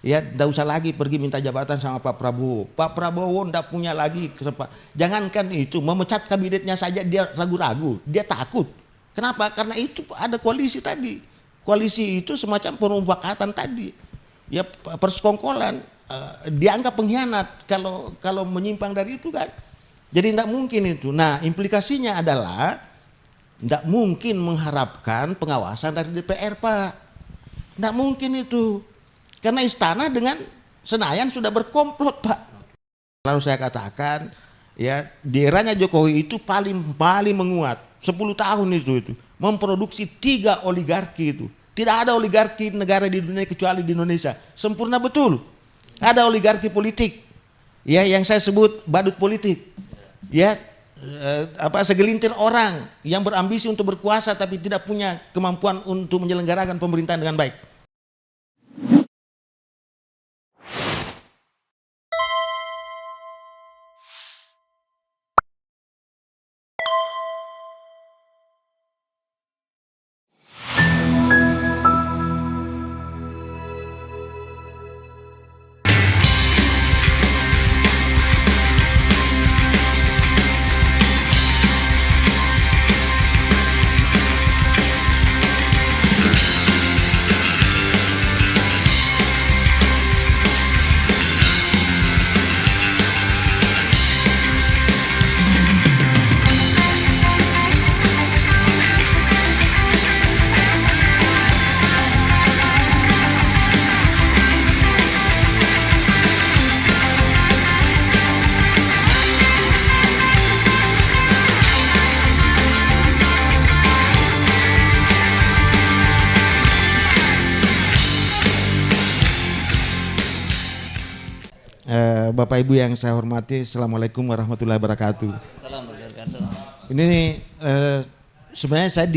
Ya, tidak usah lagi pergi minta jabatan sama Pak Prabowo. Pak Prabowo tidak punya lagi kesempatan. Jangankan itu, memecat kabinetnya saja dia ragu-ragu, dia takut. Kenapa? Karena itu ada koalisi tadi. Koalisi itu semacam permufakatan tadi. Ya, persekongkolan, dianggap pengkhianat kalau menyimpang dari itu kan. Jadi tidak mungkin itu. Nah, implikasinya adalah tidak mungkin mengharapkan pengawasan dari DPR, Pak. Tidak mungkin itu. Karena istana dengan Senayan sudah berkomplot, Pak. Lalu saya katakan, ya di eranya Jokowi itu paling menguat. 10 tahun itu memproduksi 3 oligarki itu. Tidak ada oligarki negara di dunia kecuali di Indonesia. Sempurna betul. Ada oligarki politik, ya yang saya sebut badut politik, ya segelintir orang yang berambisi untuk berkuasa tapi tidak punya kemampuan untuk menyelenggarakan pemerintahan dengan baik. Bapak Ibu yang saya hormati, Assalamualaikum warahmatullahi wabarakatuh. Ini sebenarnya saya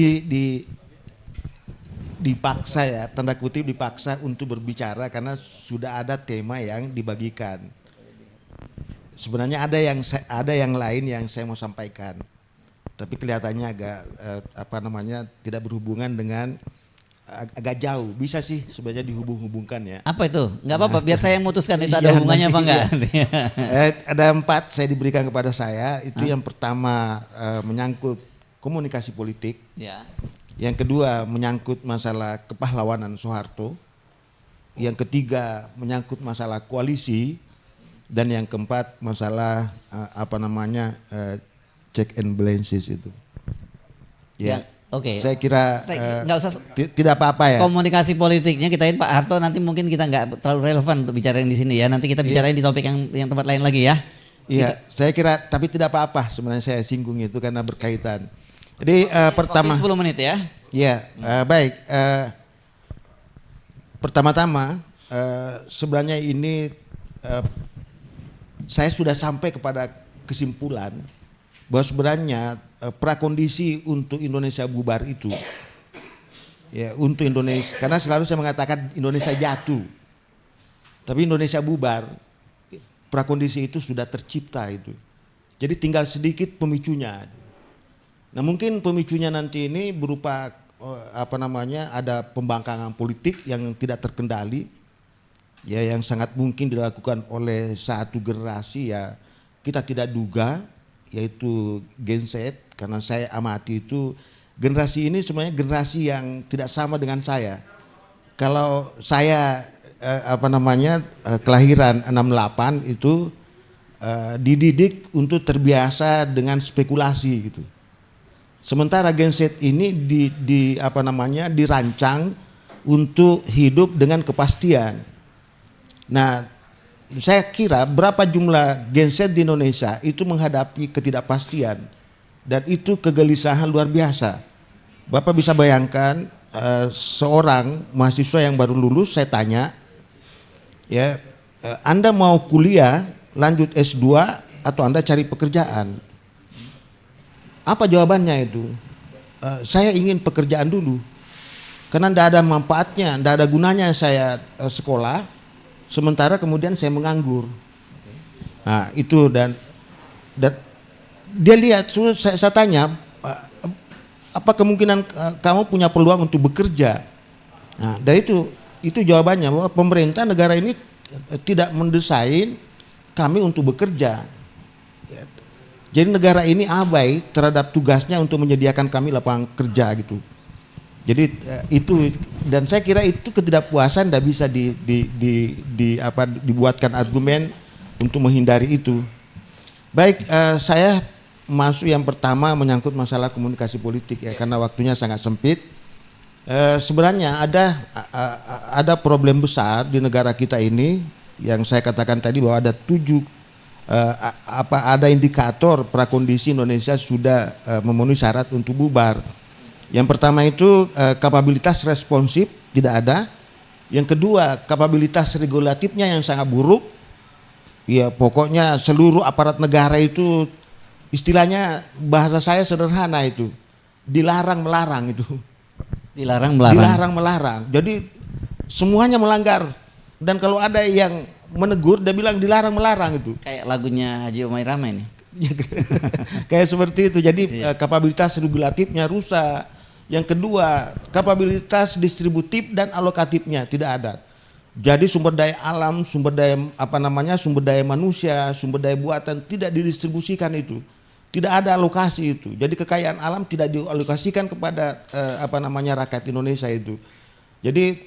dipaksa ya, tanda kutip dipaksa untuk berbicara karena sudah ada tema yang dibagikan. Sebenarnya ada yang lain yang saya mau sampaikan, tapi kelihatannya agak tidak berhubungan dengan agak jauh. Bisa sih sebenarnya dihubung-hubungkan ya. Apa itu? Nggak apa-apa, biar saya yang memutuskan itu ada hubungannya apa enggak. Ada 4 saya diberikan kepada saya. Itu yang pertama menyangkut komunikasi politik. Ya. Yang kedua menyangkut masalah kepahlawanan Soeharto. Yang ketiga menyangkut masalah koalisi. Dan yang keempat masalah check and balances itu. Ya. Oke. Saya kira nggak usah tidak apa-apa ya. Komunikasi politiknya kita Pak Harto, nanti mungkin kita nggak terlalu relevan untuk bicarain di sini ya. Nanti kita bicarain di topik yang tempat lain lagi ya. Iya, saya kira tapi tidak apa-apa sebenarnya saya singgung itu karena berkaitan. Jadi pertama 10 menit ya. Iya, baik. Pertama-tama sebenarnya ini saya sudah sampai kepada kesimpulan bahwa sebenarnya prakondisi untuk Indonesia bubar itu, ya untuk Indonesia, karena selalu saya mengatakan Indonesia jatuh, tapi Indonesia bubar, prakondisi itu sudah tercipta itu. Jadi tinggal sedikit pemicunya. Nah mungkin pemicunya nanti ini berupa ada pembangkangan politik yang tidak terkendali, ya yang sangat mungkin dilakukan oleh satu generasi ya kita tidak duga, yaitu Gen Z. Karena saya amati itu generasi ini sebenarnya generasi yang tidak sama dengan saya. Kalau saya kelahiran 68 itu dididik untuk terbiasa dengan spekulasi gitu. Sementara Gen Z ini dirancang untuk hidup dengan kepastian. Nah, saya kira berapa jumlah Gen Z di Indonesia itu menghadapi ketidakpastian. Dan itu kegelisahan luar biasa. Bapak bisa bayangkan seorang mahasiswa yang baru lulus, saya tanya, ya Anda mau kuliah lanjut S2 atau Anda cari pekerjaan? Apa jawabannya itu? Saya ingin pekerjaan dulu. Karena tidak ada manfaatnya, tidak ada gunanya saya sekolah, sementara kemudian saya menganggur. Nah itu dan dia lihat, saya tanya, apa kemungkinan kamu punya peluang untuk bekerja? Nah, dari itu itu jawabannya, bahwa pemerintah negara ini tidak mendesain kami untuk bekerja. Jadi negara ini abai terhadap tugasnya untuk menyediakan kami lapangan kerja gitu. Jadi itu, dan saya kira itu ketidakpuasan tidak bisa dibuatkan argumen untuk menghindari itu. Baik, saya masuk yang pertama menyangkut masalah komunikasi politik ya, karena waktunya sangat sempit. Sebenarnya ada problem besar di negara kita ini yang saya katakan tadi, bahwa ada ada indikator prakondisi Indonesia sudah memenuhi syarat untuk bubar. Yang pertama itu kapabilitas responsif tidak ada. Yang kedua, kapabilitas regulatifnya yang sangat buruk. Ya pokoknya seluruh aparat negara itu, istilahnya bahasa saya sederhana itu, dilarang melarang itu. Dilarang melarang. Dilarang melarang. Jadi semuanya melanggar. Dan kalau ada yang menegur, dia bilang dilarang melarang itu. Kayak lagunya Haji Umairama ini. Kayak seperti itu. Jadi kapabilitas regulatifnya rusak. Yang kedua, kapabilitas distributif dan alokatifnya tidak ada. Jadi sumber daya alam, sumber daya manusia, sumber daya buatan tidak didistribusikan itu. Tidak ada alokasi itu. Jadi kekayaan alam tidak dialokasikan kepada rakyat Indonesia itu. Jadi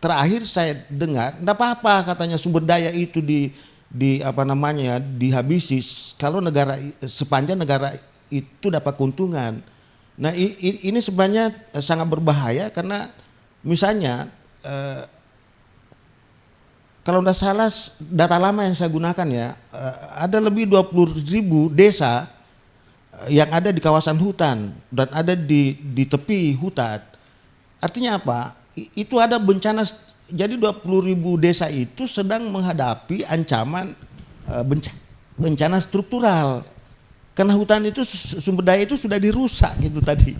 terakhir saya dengar, enggak apa-apa katanya sumber daya itu dihabisi kalau sepanjang negara itu dapat keuntungan. Nah, ini sebenarnya sangat berbahaya, karena misalnya kalau tidak salah data lama yang saya gunakan ya, ada lebih 20.000 desa yang ada di kawasan hutan dan ada di tepi hutan. Artinya apa? Itu ada bencana. Jadi 20.000 desa itu sedang menghadapi ancaman bencana struktural. Karena hutan itu sumber daya itu sudah dirusak gitu tadi.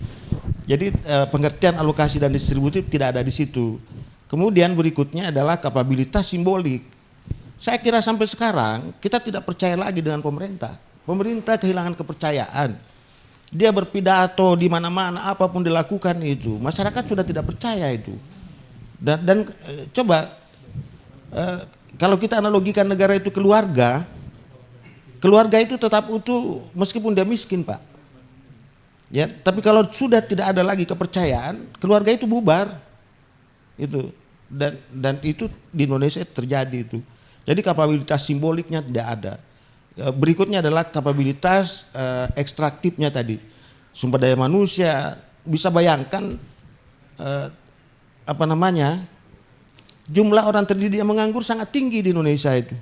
Jadi pengertian alokasi dan distributif tidak ada di situ. Kemudian berikutnya adalah kapabilitas simbolik. Saya kira sampai sekarang kita tidak percaya lagi dengan pemerintah. Pemerintah kehilangan kepercayaan. Dia berpidato di mana-mana, apapun dilakukan itu, masyarakat sudah tidak percaya itu. Dan coba kalau kita analogikan negara itu keluarga itu tetap utuh meskipun dia miskin, Pak. Ya, tapi kalau sudah tidak ada lagi kepercayaan, keluarga itu bubar. Itu. Dan itu di Indonesia terjadi itu. Jadi kapabilitas simboliknya tidak ada. Berikutnya adalah kapabilitas ekstraktifnya tadi. Sumber daya manusia, bisa bayangkan jumlah orang terdidik yang menganggur sangat tinggi di Indonesia itu.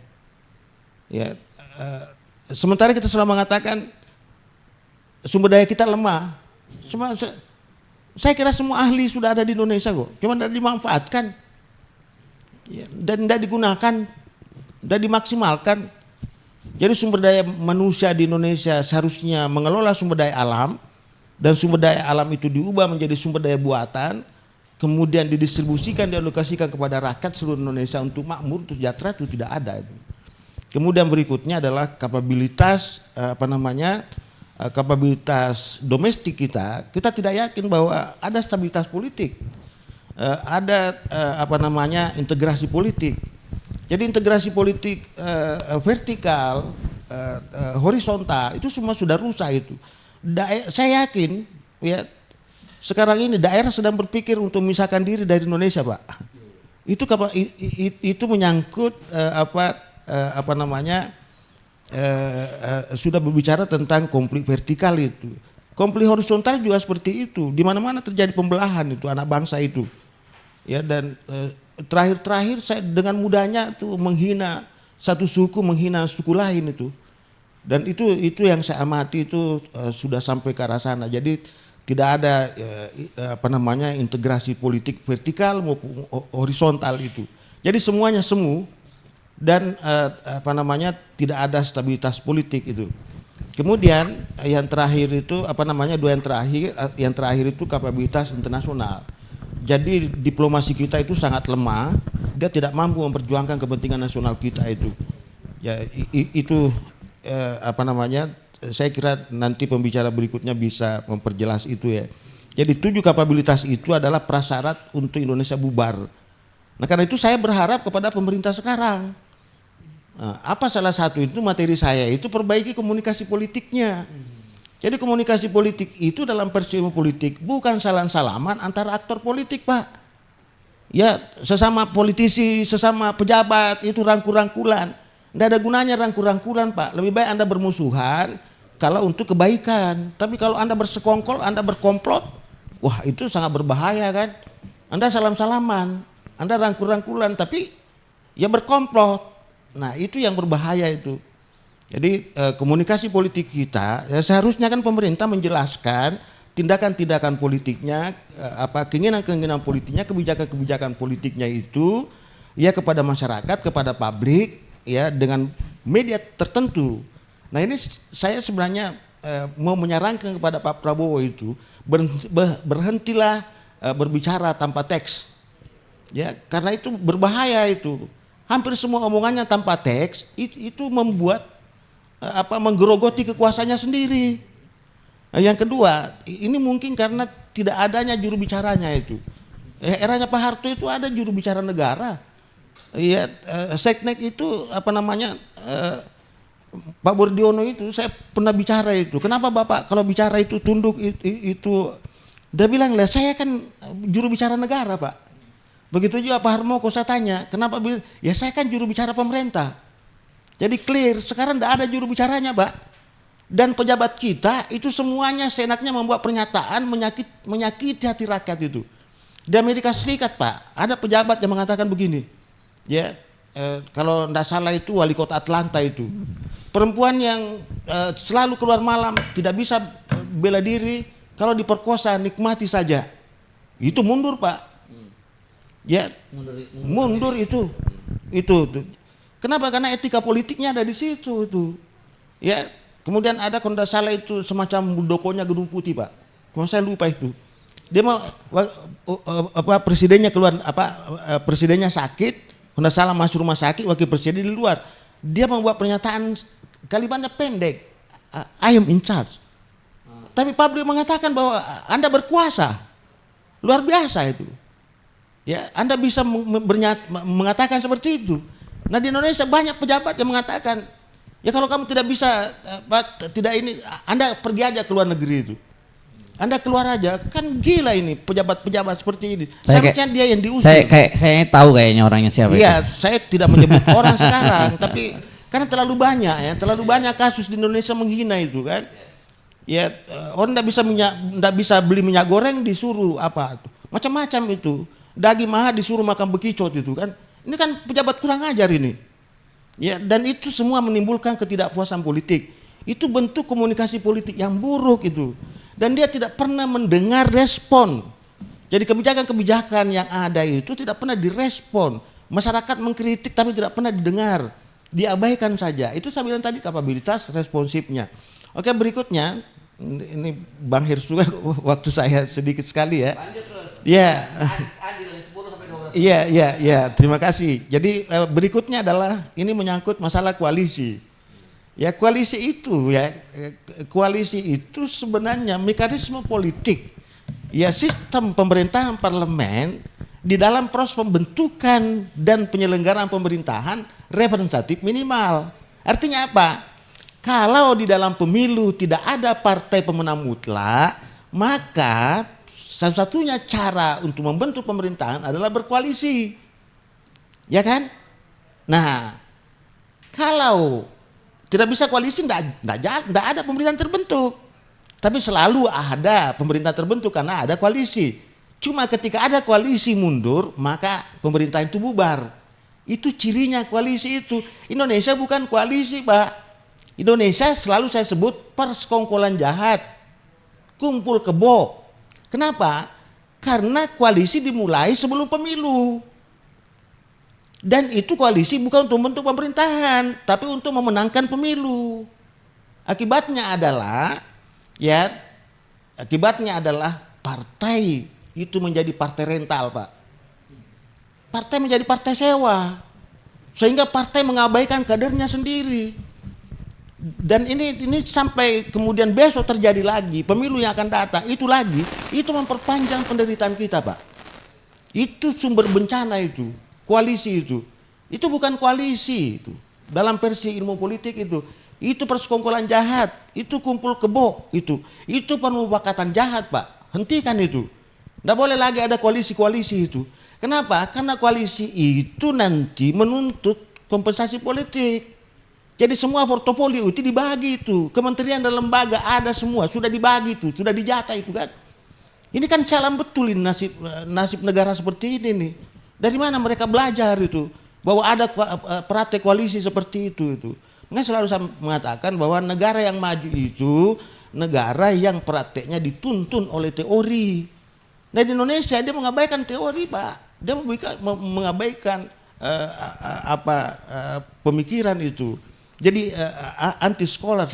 Ya, sementara kita selalu mengatakan sumber daya kita lemah. Saya kira semua ahli sudah ada di Indonesia kok, cuma tidak dimanfaatkan, ya, dan tidak digunakan, tidak dimaksimalkan. Jadi sumber daya manusia di Indonesia seharusnya mengelola sumber daya alam, dan sumber daya alam itu diubah menjadi sumber daya buatan, kemudian didistribusikan, dialokasikan kepada rakyat seluruh Indonesia untuk makmur, untuk sejahtera, itu tidak ada itu. Kemudian berikutnya adalah kapabilitas kapabilitas domestik kita tidak yakin bahwa ada stabilitas politik, ada integrasi politik. Jadi integrasi politik vertikal, horizontal itu semua sudah rusak itu. Saya yakin ya sekarang ini daerah sedang berpikir untuk memisahkan diri dari Indonesia, Pak. Itu menyangkut sudah berbicara tentang konflik vertikal itu. Konflik horizontal juga seperti itu. Di mana-mana terjadi pembelahan itu anak bangsa itu. Ya, dan terakhir saya dengan mudahnya tuh menghina satu suku, menghina suku lain itu. Dan itu yang saya amati itu sudah sampai ke arah sana. Jadi tidak ada integrasi politik vertikal maupun horizontal itu. Jadi semuanya semu. Dan tidak ada stabilitas politik itu. Kemudian yang terakhir itu yang terakhir itu kapabilitas internasional. Jadi diplomasi kita itu sangat lemah, dia tidak mampu memperjuangkan kepentingan nasional kita itu. Ya itu saya kira nanti pembicara berikutnya bisa memperjelas itu ya. Jadi 7 kapabilitas itu adalah prasyarat untuk Indonesia bubar. Nah karena itu saya berharap kepada pemerintah sekarang. Nah, apa salah satu itu materi saya itu perbaiki komunikasi politiknya. Jadi komunikasi politik itu dalam versi ilmu politik bukan salam-salaman antara aktor politik, Pak. Ya sesama politisi, sesama pejabat itu rangkul-rangkulan. Tidak ada gunanya rangkul-rangkulan, Pak. Lebih baik Anda bermusuhan kalau untuk kebaikan. Tapi kalau Anda bersekongkol, Anda berkomplot, wah itu sangat berbahaya kan. Anda salam-salaman, Anda rangkul-rangkulan, tapi ya berkomplot. Nah itu yang berbahaya itu. Jadi komunikasi politik kita ya seharusnya kan pemerintah menjelaskan tindakan-tindakan politiknya, keinginan-keinginan politiknya, kebijakan-kebijakan politiknya itu ya kepada masyarakat, kepada publik ya dengan media tertentu. Nah ini saya sebenarnya mau menyarankan kepada Pak Prabowo itu berhentilah berbicara tanpa teks. Ya, karena itu berbahaya itu. Hampir semua omongannya tanpa teks itu membuat menggerogoti kekuasaannya sendiri. Yang kedua, ini mungkin karena tidak adanya juru bicaranya itu. Eranya Pak Harto itu ada juru bicara negara. Ya, Seknek itu Pak Bordiono itu saya pernah bicara itu. Kenapa Bapak kalau bicara itu tunduk itu? Dia bilang lah saya kan juru bicara negara, Pak. Begitu juga Pak Harmoko saya tanya, kenapa bilang? Ya saya kan juru bicara pemerintah. Jadi clear, sekarang tidak ada juru bicaranya, Pak. Dan pejabat kita itu semuanya seenaknya membuat pernyataan menyakiti hati rakyat itu. Di Amerika Serikat, Pak, ada pejabat yang mengatakan begini. Ya, kalau tidak salah itu wali kota Atlanta itu. Perempuan yang selalu keluar malam, tidak bisa bela diri, kalau diperkosa nikmati saja. Itu mundur, Pak. Ya, mundur itu. Kenapa? Karena etika politiknya ada di situ itu. Ya, kemudian ada kalau tidak salah itu semacam muldokonya Gedung Putih, Pak. Kalau saya lupa itu. Dia mau presidennya keluar presidennya sakit, kalau tidak salah masuk rumah sakit, wakil presiden di luar. Dia membuat pernyataan kalimatnya pendek. I am in charge. Tapi publik mengatakan bahwa Anda berkuasa. Luar biasa itu. Ya, Anda bisa mengatakan seperti itu. Nah di Indonesia banyak pejabat yang mengatakan, ya kalau kamu tidak bisa, Anda pergi aja ke luar negeri itu. Anda keluar aja, kan gila ini pejabat-pejabat seperti ini. Seharusnya dia yang diusir. Saya tahu kayaknya orangnya siapa. Iya, saya tidak menyebut orang sekarang, tapi karena terlalu banyak kasus di Indonesia menghina itu kan. Ya orang tidak bisa beli minyak goreng disuruh macam-macam itu. Daging mahal disuruh makan bekicot itu kan. Ini kan pejabat kurang ajar ini. Ya, dan itu semua menimbulkan ketidakpuasan politik. Itu bentuk komunikasi politik yang buruk itu. Dan dia tidak pernah mendengar respon. Jadi kebijakan-kebijakan yang ada itu tidak pernah direspon. Masyarakat mengkritik tapi tidak pernah didengar. Diabaikan saja. Itu saya bilang tadi kapabilitas responsifnya. Oke, berikutnya ini Bang Hirsu kan waktu saya sedikit sekali ya. Ya. Iya, terima kasih. Jadi berikutnya adalah ini menyangkut masalah koalisi. Ya koalisi itu sebenarnya mekanisme politik. Ya sistem pemerintahan parlemen di dalam proses pembentukan dan penyelenggaraan pemerintahan representatif minimal. Artinya apa? Kalau di dalam pemilu tidak ada partai pemenang mutlak, maka satu-satunya cara untuk membentuk pemerintahan adalah berkoalisi. Ya kan? Nah, kalau tidak bisa koalisi tidak ada pemerintahan terbentuk. Tapi selalu ada pemerintahan terbentuk karena ada koalisi. Cuma ketika ada koalisi mundur, maka pemerintahan itu bubar. Itu cirinya koalisi itu. Indonesia bukan koalisi, Pak. Indonesia selalu saya sebut persekongkolan jahat. Kumpul kebo. Kenapa? Karena koalisi dimulai sebelum pemilu. Dan itu koalisi bukan untuk membentuk pemerintahan, tapi untuk memenangkan pemilu. Akibatnya adalah partai itu menjadi partai rental, Pak. Partai menjadi partai sewa. Sehingga partai mengabaikan kadernya sendiri. Dan ini sampai kemudian besok terjadi lagi, pemilu yang akan datang, itu memperpanjang penderitaan kita, Pak. Itu sumber bencana itu, koalisi itu. Itu bukan koalisi itu. Dalam versi ilmu politik itu persekongkolan jahat, itu kumpul kebo itu. Itu pemufakatan jahat, Pak. Hentikan itu. Tidak boleh lagi ada koalisi-koalisi itu. Kenapa? Karena koalisi itu nanti menuntut kompensasi politik. Jadi semua portofolio itu dibagi itu. Kementerian dan lembaga ada semua, sudah dibagi itu, sudah dijatah itu kan. Ini kan salah betul ini nasib negara seperti ini nih. Dari mana mereka belajar itu bahwa ada praktek koalisi seperti itu. Makanya selalu saya mengatakan bahwa negara yang maju itu negara yang prakteknya dituntun oleh teori. Nah di Indonesia dia mengabaikan teori, Pak. Dia mengabaikan pemikiran itu. Jadi anti scholar.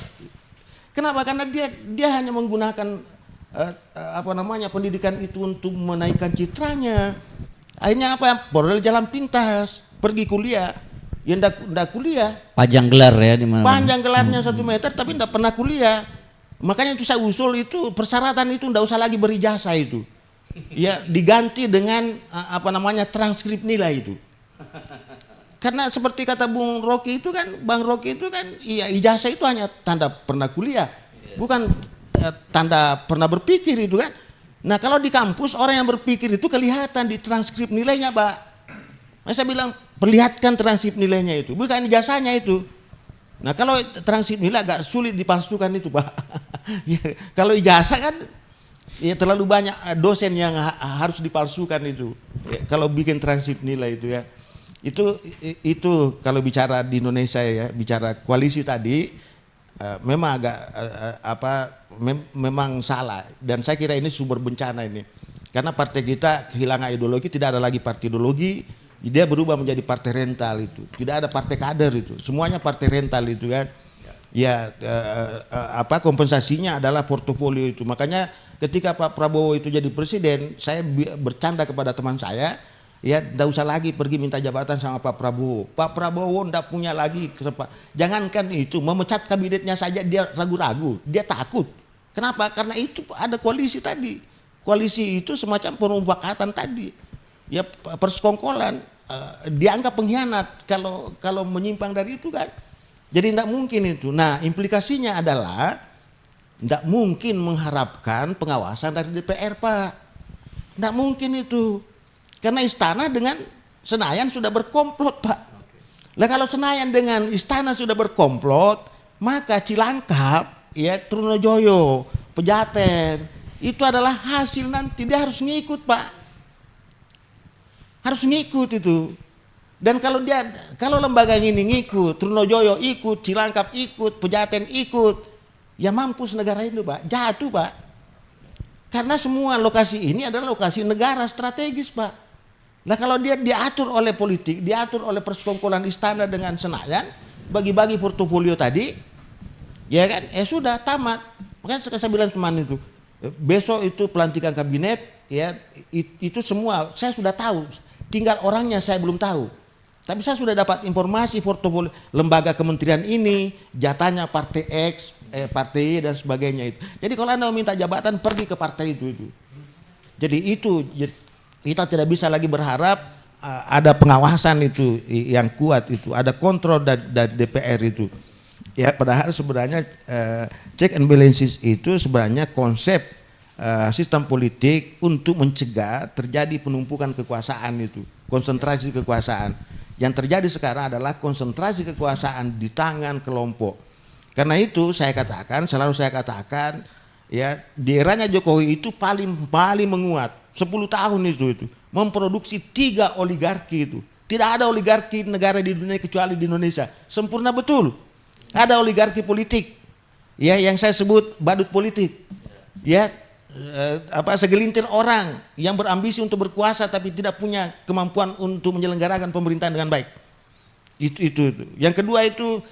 Kenapa? Karena dia hanya menggunakan pendidikan itu untuk menaikkan citranya. Akhirnya apa? Borel jalan pintas, pergi kuliah, ya ndak kuliah. Panjang gelar ya di mana? Panjang gelarnya 1 meter tapi ndak pernah kuliah. Makanya itu saya usul itu persyaratan itu ndak usah lagi berijazah itu. Ya diganti dengan transkrip nilai itu. Karena seperti kata Bang Rocky itu kan iya ijazah itu hanya tanda pernah kuliah, bukan tanda pernah berpikir itu kan. Nah kalau di kampus orang yang berpikir itu kelihatan di transkrip nilainya, Pak. Nah, saya bilang perlihatkan transkrip nilainya itu, bukan ijazahnya itu. Nah kalau transkrip nilai agak sulit dipalsukan itu, Pak. Ya, kalau ijazah kan ya terlalu banyak dosen yang harus dipalsukan itu. Ya, kalau bikin transkrip nilai itu ya. Itu kalau bicara di Indonesia ya, bicara koalisi tadi memang agak memang salah dan saya kira ini sumber bencana ini. Karena partai kita kehilangan ideologi, tidak ada lagi partai ideologi, dia berubah menjadi partai rental itu. Tidak ada partai kader itu, semuanya partai rental itu kan. Ya kompensasinya adalah portofolio itu. Makanya ketika Pak Prabowo itu jadi presiden, saya bercanda kepada teman saya, ya tidak usah lagi pergi minta jabatan sama Pak Prabowo. Pak Prabowo tidak punya lagi kesempatan. Jangankan itu, memecat kabinetnya saja dia ragu-ragu, dia takut. Kenapa? Karena itu ada koalisi tadi. Koalisi itu semacam pemufakatan tadi. Ya persekongkolan, dianggap pengkhianat kalau menyimpang dari itu kan. Jadi tidak mungkin itu. Nah implikasinya adalah tidak mungkin mengharapkan pengawasan dari DPR, Pak. Tidak mungkin itu. Karena istana dengan Senayan sudah berkomplot, Pak. Nah kalau Senayan dengan istana sudah berkomplot, maka Cilangkap, ya Trunojoyo, Pejaten, itu adalah hasil nanti dia harus ngikut, Pak. Harus ngikut itu. Dan kalau lembaga ini ngikut, Trunojoyo ikut, Cilangkap ikut, Pejaten ikut, ya mampus negara itu, Pak. Jatuh, Pak. Karena semua lokasi ini adalah lokasi negara strategis, Pak. Nah kalau dia diatur oleh politik, diatur oleh persekongkolan istana dengan Senayan, bagi-bagi portofolio tadi, ya kan, sudah tamat. Makanya saya bilang teman itu, besok itu pelantikan kabinet, ya itu semua saya sudah tahu. Tinggal orangnya saya belum tahu. Tapi saya sudah dapat informasi portofolio lembaga kementerian ini, jatahnya partai X, partai Y dan sebagainya itu. Jadi kalau Anda meminta jabatan pergi ke partai itu. Jadi itu kita tidak bisa lagi berharap ada pengawasan itu yang kuat itu, ada kontrol dari DPR itu. Ya padahal sebenarnya check and balances itu sebenarnya konsep sistem politik untuk mencegah terjadi penumpukan kekuasaan itu, konsentrasi kekuasaan. Yang terjadi sekarang adalah konsentrasi kekuasaan di tangan kelompok. Karena itu selalu saya katakan, ya di eranya Jokowi itu paling menguat 10 tahun itu memproduksi 3 oligarki itu. Tidak ada oligarki negara di dunia kecuali di Indonesia. Sempurna betul. Ada oligarki politik, ya yang saya sebut badut politik, ya segelintir orang yang berambisi untuk berkuasa tapi tidak punya kemampuan untuk menyelenggarakan pemerintahan dengan baik. Itu. Yang kedua itu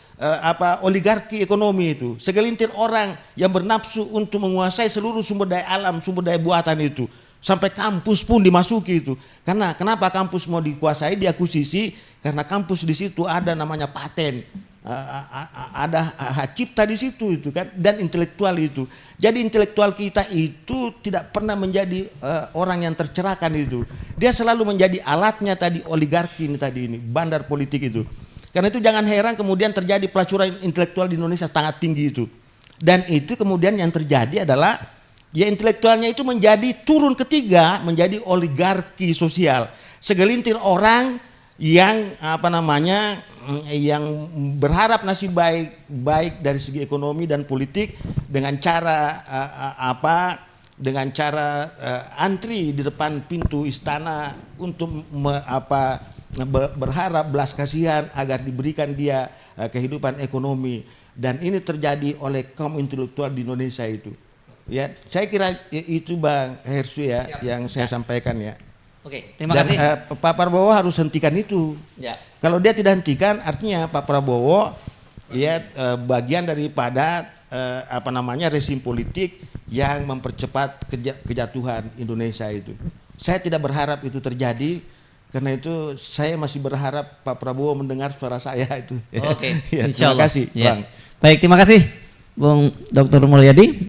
oligarki ekonomi itu, segelintir orang yang bernafsu untuk menguasai seluruh sumber daya alam, sumber daya buatan itu. Sampai kampus pun dimasuki itu. Karena kenapa kampus mau dikuasai, diakuisisi? Karena kampus di situ ada namanya paten. Ada hak cipta di situ itu kan, dan intelektual itu. Jadi intelektual kita itu tidak pernah menjadi orang yang tercerahkan itu. Dia selalu menjadi alatnya tadi oligarki ini bandar politik itu. Karena itu jangan heran kemudian terjadi pelacuran intelektual di Indonesia sangat tinggi itu. Dan itu kemudian yang terjadi adalah ya intelektualnya itu menjadi turun ketiga, menjadi oligarki sosial. Segelintir orang yang yang berharap nasib baik dari segi ekonomi dan politik dengan cara antri di depan pintu istana untuk berharap belas kasihan agar diberikan dia kehidupan ekonomi, dan ini terjadi oleh kaum intelektual di Indonesia itu. Ya, saya kira itu Bang Hersu ya. Siap. Yang saya sampaikan ya. Oke, terima kasih. Pak Prabowo harus hentikan itu. Ya. Kalau dia tidak hentikan, artinya Pak Prabowo ya bagian daripada rezim politik yang mempercepat kejatuhan Indonesia itu. Saya tidak berharap itu terjadi. Karena itu saya masih berharap Pak Prabowo mendengar suara saya itu. Oke, ya, insya Allah. Terima kasih, yes. Bang. Baik, terima kasih Bung Dr. Mulyadi.